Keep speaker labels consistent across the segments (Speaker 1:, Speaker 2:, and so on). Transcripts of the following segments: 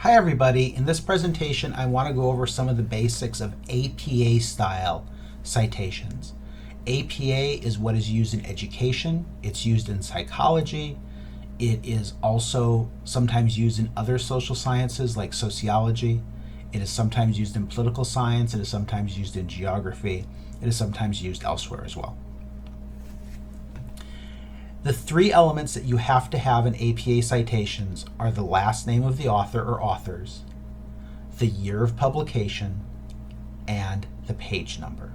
Speaker 1: Hi everybody, in this presentation I want to go over some of the basics of APA style citations. APA is what is used in education, it's used in psychology, it is also sometimes used in other social sciences like sociology, it is sometimes used in political science, it is sometimes used in geography, it is sometimes used elsewhere as well. The three elements that you have to have in APA citations are the last name of the author or authors, the year of publication, and the page number.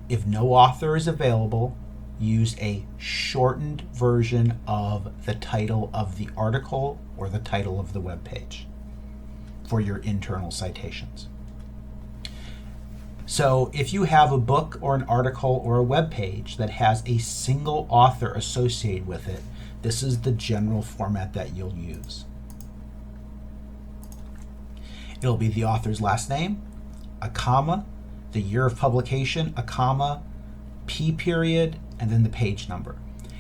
Speaker 1: If no author is available, use a shortened version of the title of the article or the title of the web page for your internal citations. So if you have a book or an article or a web page that has a single author associated with it, this is the general format that you'll use. It'll be the author's last name, a comma, the year of publication, a comma, P period, and then the page number.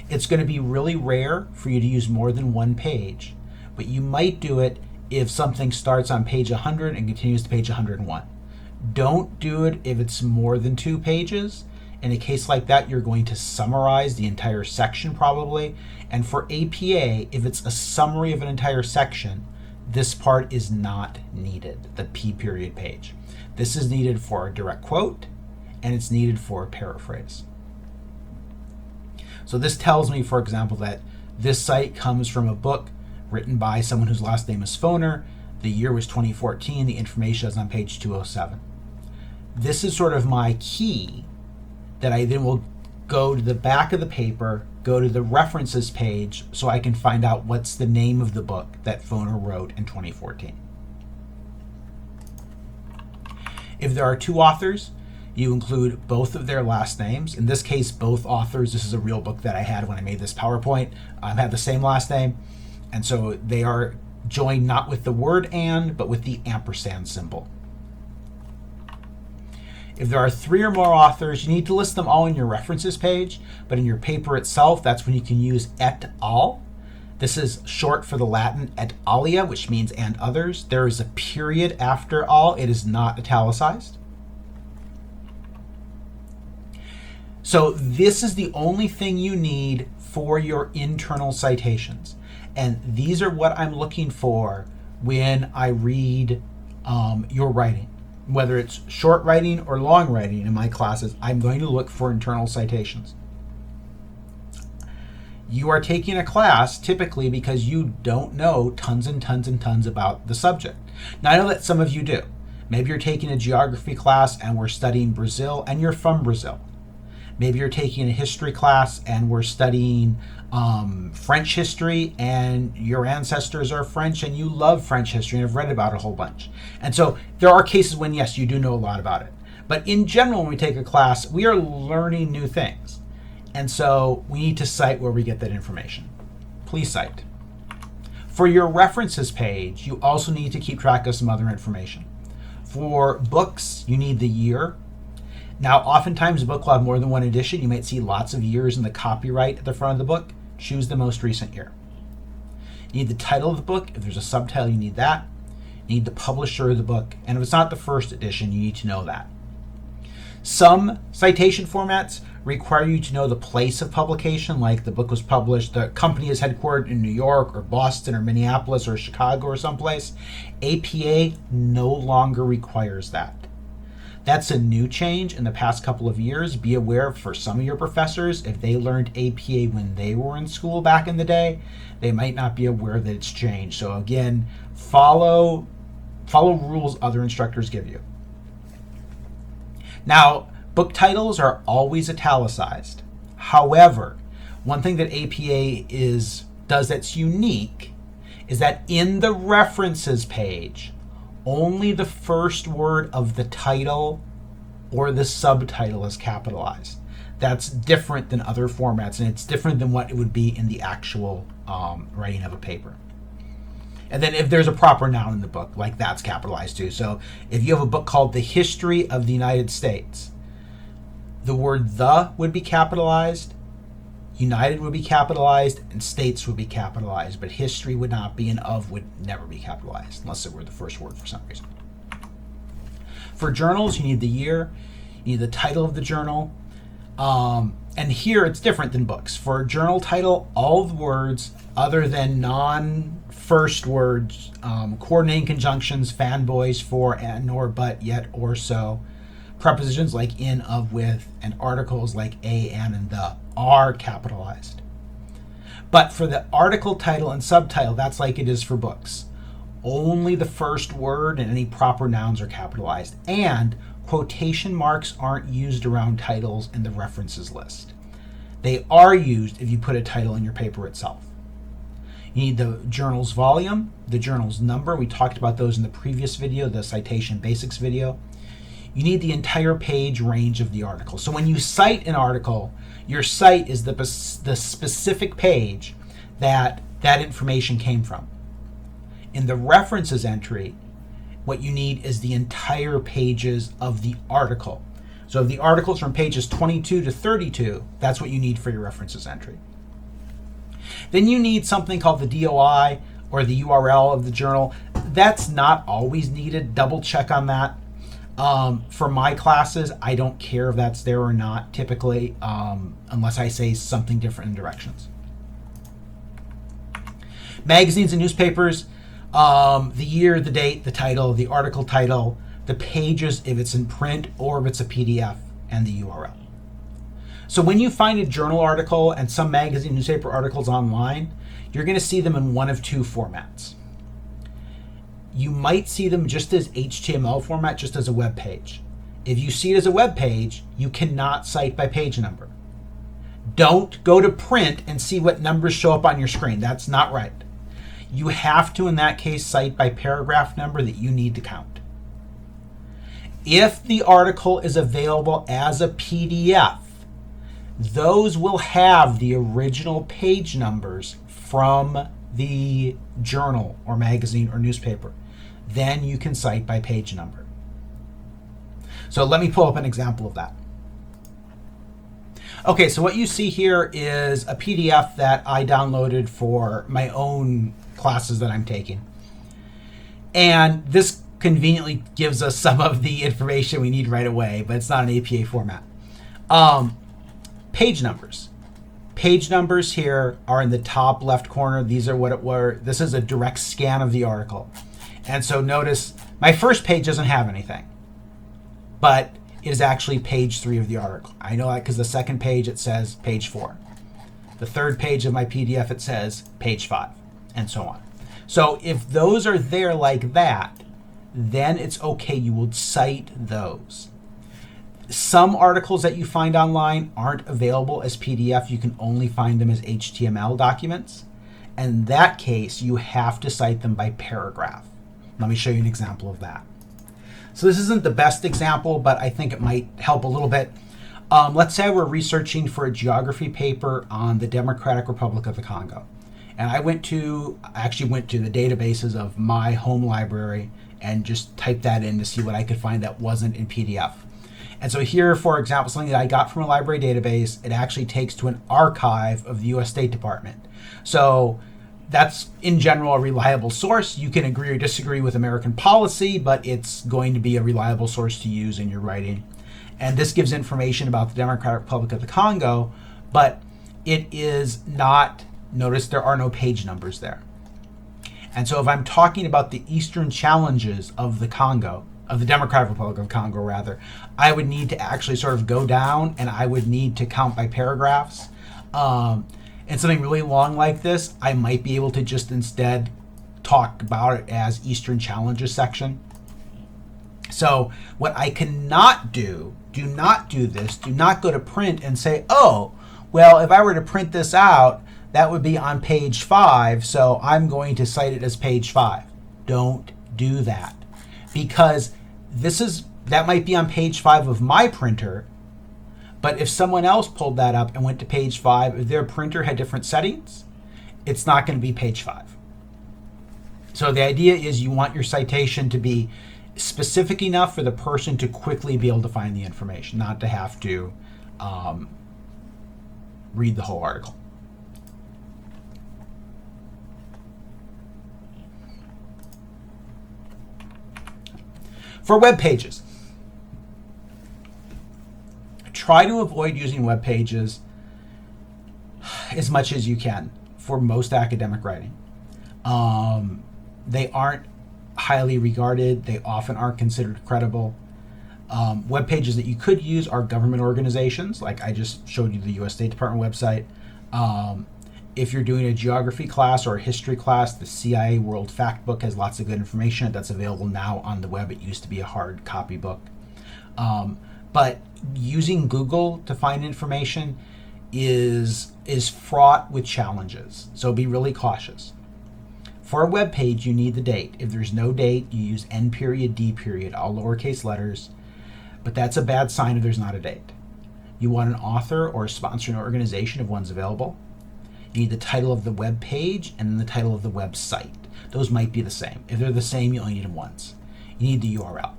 Speaker 1: It's going to be really rare for you to use more than one page, but you might do it if something starts on page 100 and continues to page 101. Don't do it if it's more than 2 pages. In a case like that, you're going to summarize the entire section probably. And for APA, if it's a summary of an entire section, this part is not needed, the P period page. This is needed for a direct quote, and it's needed for a paraphrase. So this tells me, for example, that this cite comes from a book written by someone whose last name is Foner. The year was 2014. The information is on page 207. This is sort of my key that I then will go to the back of the paper, go to the references page so I can find out what's the name of the book that Foner wrote in 2014. If there are 2 authors, you include both of their last names. In this case, both authors, this is a real book that I had when I made this PowerPoint, have the same last name. And so they are joined not with the word and, but with the ampersand symbol. If there are 3 or more authors, you need to list them all in your references page, but in your paper itself, that's when you can use et al. This is short for the Latin et alia, which means and others. There is a period after all. It is not italicized. So this is the only thing you need for your internal citations. And these are what I'm looking for when I read your writing. Whether it's short writing or long writing in my classes, I'm going to look for internal citations. You are taking a class typically because you don't know tons and tons and tons about the subject. Now I know that some of you do. Maybe you're taking a geography class and we're studying Brazil and you're from Brazil. Maybe you're taking a history class and we're studying French history and your ancestors are French and you love French history and have read about it a whole bunch. And so there are cases when, yes, you do know a lot about it. But in general, when we take a class, we are learning new things. And so we need to cite where we get that information. Please cite. For your references page, you also need to keep track of some other information. For books, you need the year. Now, oftentimes a book will have more than one edition. You might see lots of years in the copyright at the front of the book. Choose the most recent year. You need the title of the book. If there's a subtitle, you need that. You need the publisher of the book. And if it's not the first edition, you need to know that. Some citation formats require you to know the place of publication, like the book was published, the company is headquartered in New York or Boston or Minneapolis or Chicago or someplace. APA no longer requires that. That's a new change in the past couple of years. Be aware for some of your professors, if they learned APA when they were in school back in the day, they might not be aware that it's changed. So again, follow rules other instructors give you. Now, book titles are always italicized. However, one thing that APA does that's unique is that in the references page, only the first word of the title or the subtitle is capitalized. That's different than other formats, and it's different than what it would be in the actual writing of a paper. And then if there's a proper noun in the book, like that's capitalized too. So if you have a book called The History of the United States, the word the would be capitalized, United would be capitalized and states would be capitalized, but history would not be, and of would never be capitalized unless it were the first word for some reason. For journals, you need the year, you need the title of the journal, and here it's different than books. For a journal title, all the words other than non-first words, coordinating conjunctions, fanboys, for, and, nor, but, yet, or, so, prepositions like in, of, with, and articles like a, and the are capitalized. But for the article, title, and subtitle, that's like it is for books. Only the first word and any proper nouns are capitalized, and quotation marks aren't used around titles in the references list. They are used if you put a title in your paper itself. You need the journal's volume, the journal's number. We talked about those in the previous video, the Citation Basics video. You need the entire page range of the article. So when you cite an article, your cite is the specific page that that information came from. In the references entry, what you need is the entire pages of the article. So if the article's from pages 22 to 32, that's what you need for your references entry. Then you need something called the DOI, or the URL of the journal. That's not always needed. Double check on that. For my classes, I don't care if that's there or not, typically, unless I say something different in directions. Magazines and newspapers, the year, the date, the title, the article title, the pages if it's in print or if it's a PDF, and the URL. So when you find a journal article and some magazine newspaper articles online, you're going to see them in one of two formats. You might see them just as HTML format, just as a web page. If you see it as a web page, you cannot cite by page number. Don't go to print and see what numbers show up on your screen. That's not right. You have to, in that case, cite by paragraph number that you need to count. If the article is available as a PDF, those will have the original page numbers from the journal or magazine or newspaper. Then you can cite by page number. So let me pull up an example of that. Okay, so what you see here is a PDF that I downloaded for my own classes that I'm taking. And this conveniently gives us some of the information we need right away, but it's not an APA format. Page numbers. Page numbers here are in the top left corner. These are what it were. This is a direct scan of the article. And so notice my first page doesn't have anything, but it is actually page 3 of the article. I know that because the second page it says page 4. The third page of my PDF it says page 5, and so on. So if those are there like that, then it's okay. You will cite those. Some articles that you find online aren't available as PDF. You can only find them as HTML documents. In that case, you have to cite them by paragraph. Let me show you an example of that. So this isn't the best example, but I think it might help a little bit. Let's say we're researching for a geography paper on the Democratic Republic of the Congo. And I actually went to the databases of my home library and just typed that in to see what I could find that wasn't in PDF. And so here, for example, something that I got from a library database, it actually takes to an archive of the US State Department. So that's, in general, a reliable source. You can agree or disagree with American policy, but it's going to be a reliable source to use in your writing. And this gives information about the Democratic Republic of the Congo, but it is not, notice there are no page numbers there. And so if I'm talking about the eastern challenges of the Congo, of the Democratic Republic of Congo rather, I would need to actually sort of go down and I would need to count by paragraphs. And something really long like this, I might be able to just instead talk about it as Eastern Challenges section. So what I cannot do not do this, do not go to print and say, oh, well, if I were to print this out, that would be on page 5, so I'm going to cite it as page 5. Don't do that. Because that might be on page 5 of my printer, but if someone else pulled that up and went to page 5, if their printer had different settings, it's not going to be page 5. So the idea is you want your citation to be specific enough for the person to quickly be able to find the information, not to have to read the whole article. For web pages, try to avoid using web pages as much as you can for most academic writing. They aren't highly regarded. They often aren't considered credible. Web pages that you could use are government organizations, like I just showed you the U.S. State Department website. If you're doing a geography class or a history class, the CIA World Factbook has lots of good information that's available now on the web. It used to be a hard copy book. But using Google to find information is fraught with challenges, so be really cautious. For a web page, you need the date. If there's no date, you use N period, D period, all lowercase letters, but that's a bad sign if there's not a date. You want an author or a sponsoring organization if one's available. You need the title of the web page and then the title of the website. Those might be the same. If they're the same, you only need them once. You need the URL.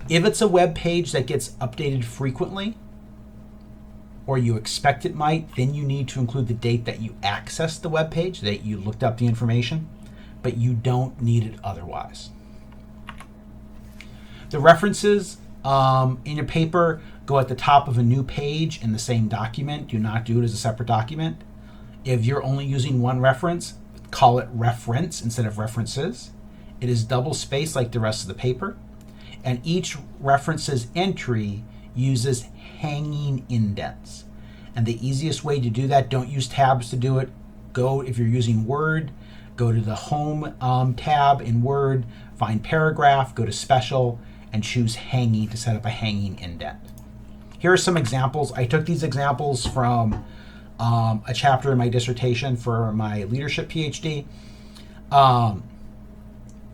Speaker 1: If it's a web page that gets updated frequently, or you expect it might, then you need to include the date that you accessed the web page, that you looked up the information, but you don't need it otherwise. The references in your paper go at the top of a new page in the same document. Do not do it as a separate document. If you're only using one reference, call it reference instead of references. It is double spaced like the rest of the paper, and each reference's entry uses hanging indents. And the easiest way to do that, don't use tabs to do it. If you're using Word, go to the Home tab in Word, find Paragraph, go to Special, and choose Hanging to set up a hanging indent. Here are some examples. I took these examples from a chapter in my dissertation for my leadership PhD.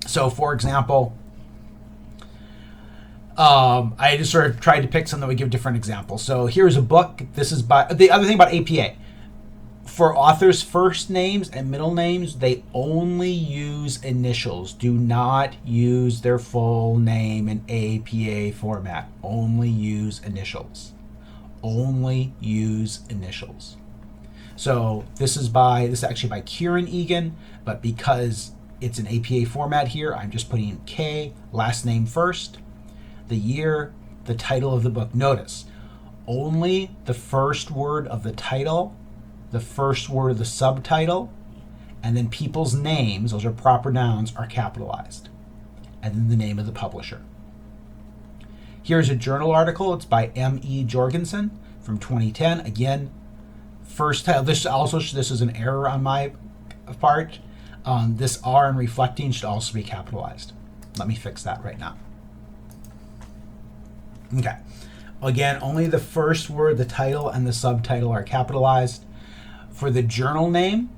Speaker 1: So, for example, I just sort of tried to pick something that would give different examples. So here's a book. This is by the other thing about APA. For authors' first names and middle names, they only use initials. Do not use their full name in APA format. Only use initials. Only use initials. So this is actually by Kieran Egan, but because it's an APA format here, I'm just putting K, last name first, the year, the title of the book. Notice, only the first word of the title, the first word of the subtitle, and then people's names, those are proper nouns, are capitalized. And then the name of the publisher. Here's a journal article. It's by M.E. Jorgensen from 2010. Again, first title. This is an error on my part. This R in reflecting should also be capitalized. Let me fix that right now. Okay. Again, only the first word, the title, and the subtitle are capitalized. For the journal name,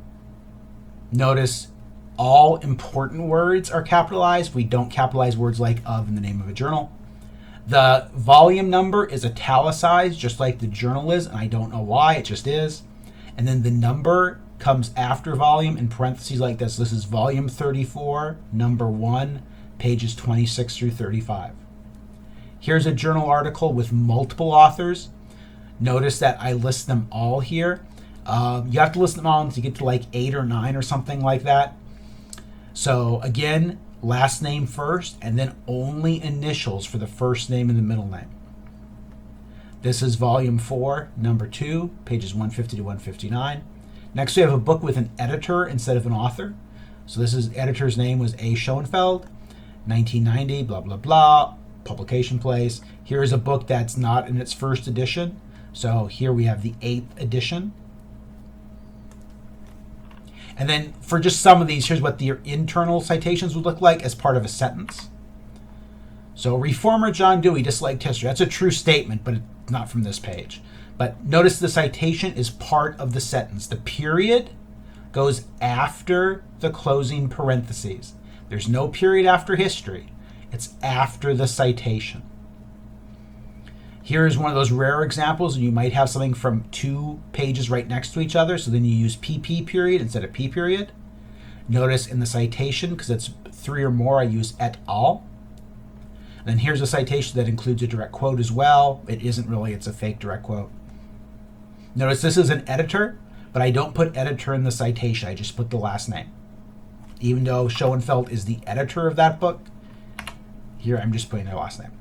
Speaker 1: notice all important words are capitalized. We don't capitalize words like of in the name of a journal. The volume number is italicized, just like the journal is, and I don't know why, it just is. And then the number comes after volume in parentheses like this. This is volume 34, number 1, pages 26 through 35. Here's a journal article with multiple authors. Notice that I list them all here. You have to list them all until you get to like 8 or 9 or something like that. So again, last name first, and then only initials for the first name and the middle name. This is volume 4, number 2, pages 150 to 159. Next, we have a book with an editor instead of an author. So this is, editor's name was A. Schoenfeld, 1990, blah, blah, blah, publication place. Here is a book that's not in its first edition. So here we have the 8th edition. And then for just some of these, here's what the internal citations would look like as part of a sentence. So reformer John Dewey disliked history. That's a true statement, but it's not from this page. But notice the citation is part of the sentence. The period goes after the closing parentheses. There's no period after history. It's after the citation. Here's one of those rare examples. You might have something from 2 pages right next to each other, so then you use PP period instead of P period. Notice in the citation, because it's 3 or more, I use et al. And then here's a citation that includes a direct quote as well. It isn't really, it's a fake direct quote. Notice this is an editor, but I don't put editor in the citation. I just put the last name. Even though Schoenfeld is the editor of that book, here I'm just putting their last name.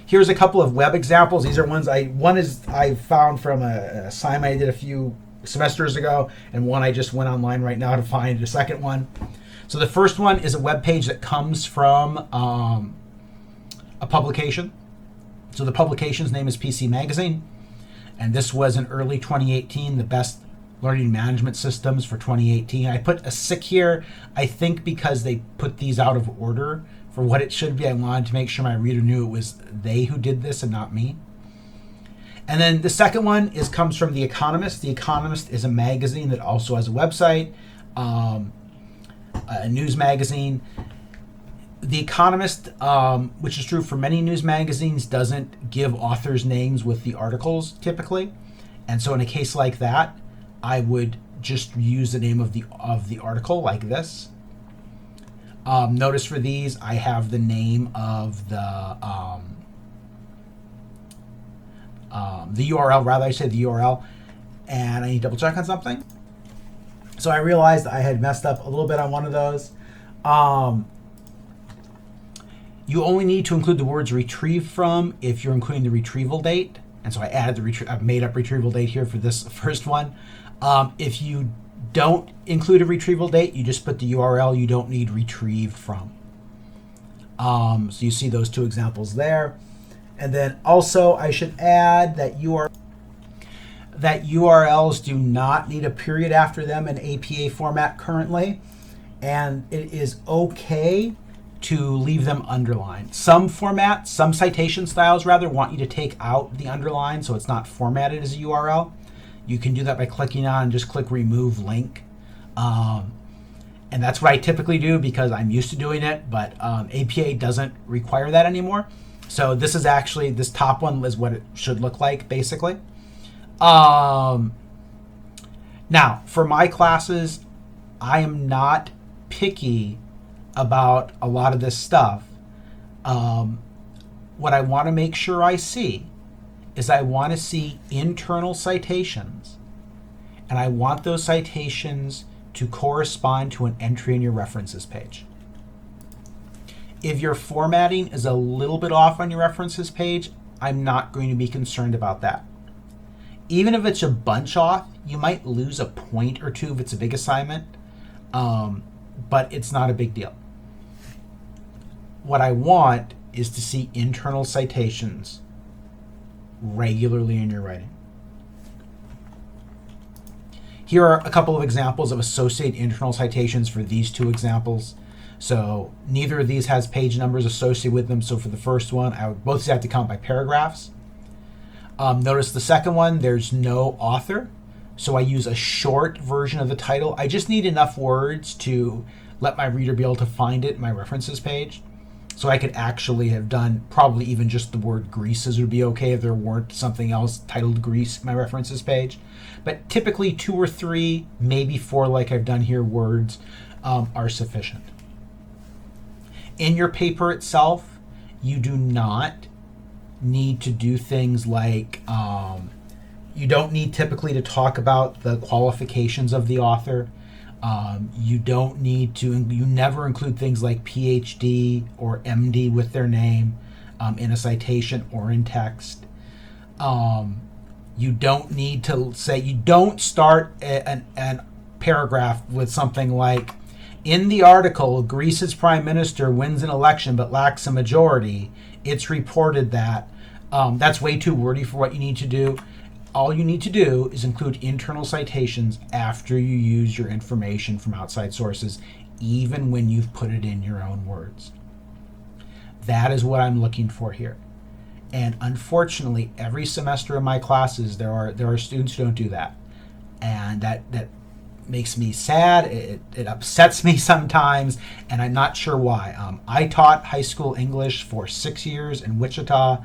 Speaker 1: Here's a couple of web examples. These are ones I found from an assignment I did a few semesters ago, and one I just went online right now to find a second one. So the first one is a web page that comes from a publication. So the publication's name is PC Magazine, and this was in early 2018, the best learning management systems for 2018. I put a SICK here, I think because they put these out of order for what it should be. I wanted to make sure my reader knew it was they who did this and not me. And then the second one comes from The Economist. The Economist is a magazine that also has a website, a news magazine. The Economist, which is true for many news magazines, doesn't give authors' names with the articles typically. And so in a case like that, I would just use the name of the article like this. Notice for these, I have the name of the URL, rather I said the URL, and I need to double check on something. So I realized I had messed up a little bit on one of those. You only need to include the words retrieved from if you're including the retrieval date. And so I added I've made up retrieval date here for this first one. If you don't include a retrieval date, you just put the URL. You don't need retrieved from. So you see those two examples there. And then also I should add that URLs do not need a period after them in APA format currently. And it is okay to leave them underlined. Some formats, some citation styles rather, want you to take out the underline so it's not formatted as a URL. You can do that by clicking on and just click remove link. And that's what I typically do because I'm used to doing it, but APA doesn't require that anymore. So this is actually, this top one is what it should look like basically. Now, for my classes, I am not picky about a lot of this stuff. What I want to make sure I see is I want to see internal citations, and I want those citations to correspond to an entry in your references page. If your formatting is a little bit off on your references page, I'm not going to be concerned about that. Even if it's a bunch off, you might lose a point or two if it's a big assignment, but it's not a big deal. What I want is to see internal citations regularly in your writing. Here are a couple of examples of associated internal citations for these two examples. So neither of these has page numbers associated with them. So for the first one, I would both have to count by paragraphs. Notice the second one, there's no author. So I use a short version of the title. I just need enough words to let my reader be able to find it in my references page. So I could actually have done probably even just the word greases would be okay if there weren't something else titled grease in my references page. But typically 2 or 3, maybe 4 like I've done here, words are sufficient. In your paper itself, you do not need to do things like, you don't need typically to talk about the qualifications of the author. You don't need to, you never include things like PhD or MD with their name in a citation or in text. You don't need to say, you don't start an paragraph with something like, in the article, Greece's prime minister wins an election but lacks a majority. It's reported that. That's way too wordy for what you need to do. All you need to do is include internal citations after you use your information from outside sources, even when you've put it in your own words. That is what I'm looking for here. And unfortunately, every semester in my classes, there are students who don't do that. And that makes me sad. It upsets me sometimes, and I'm not sure why. I taught high school English for 6 years in Wichita,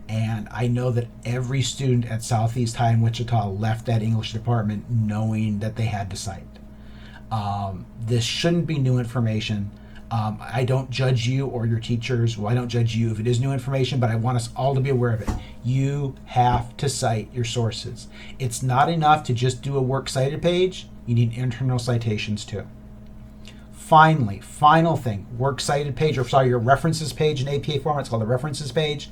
Speaker 1: and I know that every student at Southeast High in Wichita left that English department knowing that they had to cite. This shouldn't be new information. I don't judge you or your teachers. Well, I don't judge you if it is new information, but I want us all to be aware of it. You have to cite your sources. It's not enough to just do a works cited page. You need internal citations too. Finally, final thing, works cited page, your references page in APA format, it's called the references page.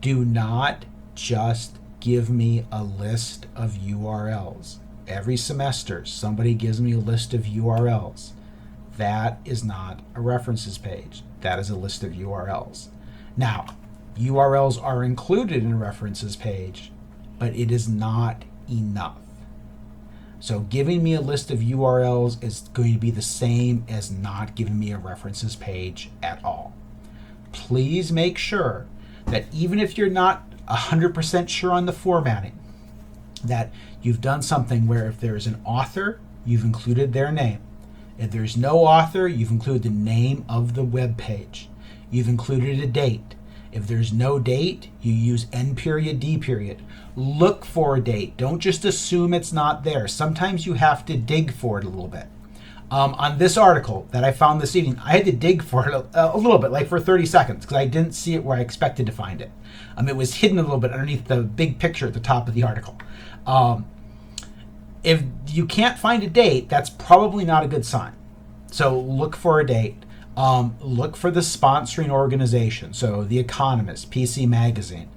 Speaker 1: Do not just give me a list of URLs. Every semester, somebody gives me a list of URLs. That is not a references page. That is a list of URLs. Now, URLs are included in a references page, but it is not enough. So giving me a list of URLs is going to be the same as not giving me a references page at all. Please make sure that even if you're not 100% sure on the formatting, that you've done something where if there's an author, you've included their name. If there's no author, you've included the name of the web page. You've included a date. If there's no date, you use N period, D period. Look for a date. Don't just assume it's not there. Sometimes you have to dig for it a little bit. On this article that I found this evening, I had to dig for it a little bit, like for 30 seconds, because I didn't see it where I expected to find it. It was hidden a little bit underneath the big picture at the top of the article. If you can't find a date, that's probably not a good sign. So look for a date. Look for the sponsoring organization. So The Economist, PC Magazine.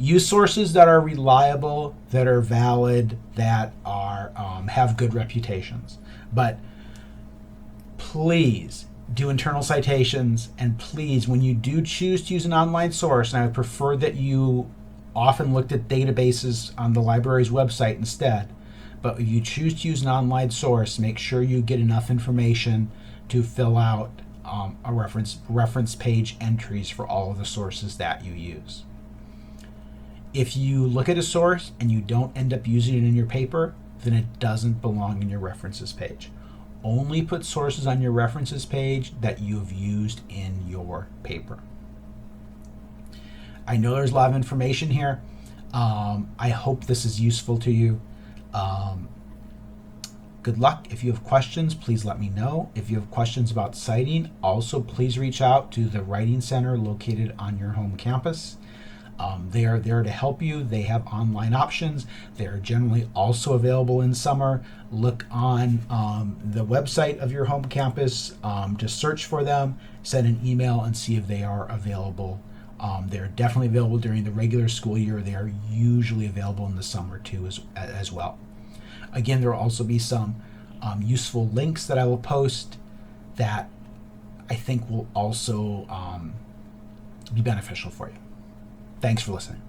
Speaker 1: Use sources that are reliable, that are valid, that are have good reputations. But please do internal citations, and please, when you do choose to use an online source, and I would prefer that you often looked at databases on the library's website instead, but if you choose to use an online source, make sure you get enough information to fill out a reference page entries for all of the sources that you use. If you look at a source and you don't end up using it in your paper, then it doesn't belong in your references page. Only put sources on your references page that you have used in your paper. I know there's a lot of information here. I hope this is useful to you. Good luck. If you have questions, please let me know. If you have questions about citing, also please reach out to the Writing Center located on your home campus. They are there to help you. They have online options. They are generally also available in summer. Look on the website of your home campus, just search for them, send an email, and see if they are available. They're definitely available during the regular school year. They are usually available in the summer too as well. Again, there will also be some useful links that I will post that I think will also be beneficial for you. Thanks for listening.